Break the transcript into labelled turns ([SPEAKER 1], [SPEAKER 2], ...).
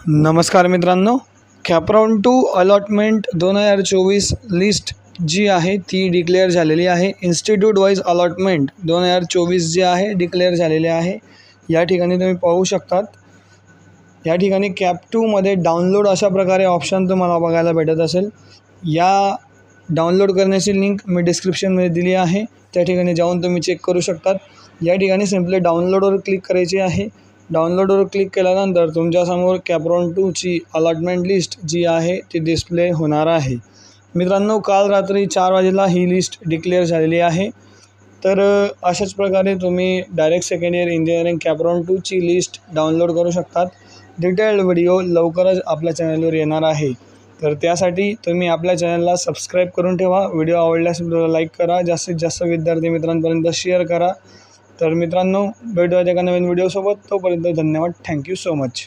[SPEAKER 1] नमस्कार मित्रांनो, CAP round 2 allotment 2024 list जी आहे ती डिक्लेअर झालेली आहे। इन्स्टिट्यूट वाईज अलॉटमेंट 2024 जी आहे डिक्लेअर झालेले आहे। या ठिकाणी तुम्ही पाहू शकतात। या ठिकाणी कॅप 2 मध्ये डाउनलोड अशा प्रकारे ऑप्शन तुम्हाला बघायला भेटत असेल। या डाउनलोड करण्याची लिंक मी डिस्क्रिप्शनमध्ये दिली आहे, त्या ठिकाणी जाऊन तुम्ही चेक करू शकतात। या ठिकाणी सिंपली डाउनलोडवर क्लिक करायची आहे। डाउनलोडवर क्लिक केल्यानंतर तुमच्यासमोर कॅपराउंड 2 ची अलॉटमेंट लिस्ट जी आहे ती डिस्प्ले होणार आहे। मित्रांनो, काल रात्री 4 वाजेला ही लिस्ट डिक्लेअर झालेली आहे। तर अशाच प्रकारे तुम्ही direct second year engineering CAP round 2 ची लिस्ट डाउनलोड करू शकतात। डिटेल्ड व्हिडिओ लवकरच आपल्या चॅनलवर येणार आहे। तर त्यासाठी तुम्ही आपल्या चॅनलला सबस्क्राईब करून ठेवा। व्हिडिओ आवडल्यास व्हिडिओला लाईक करा, जास्तीत जास्त विद्यार्थी मित्रांपर्यंत शेअर करा। तर मित्रांनो, भेटूया एका नवीन व्हिडिओसोबत। तोपर्यंत धन्यवाद। Thank you so much.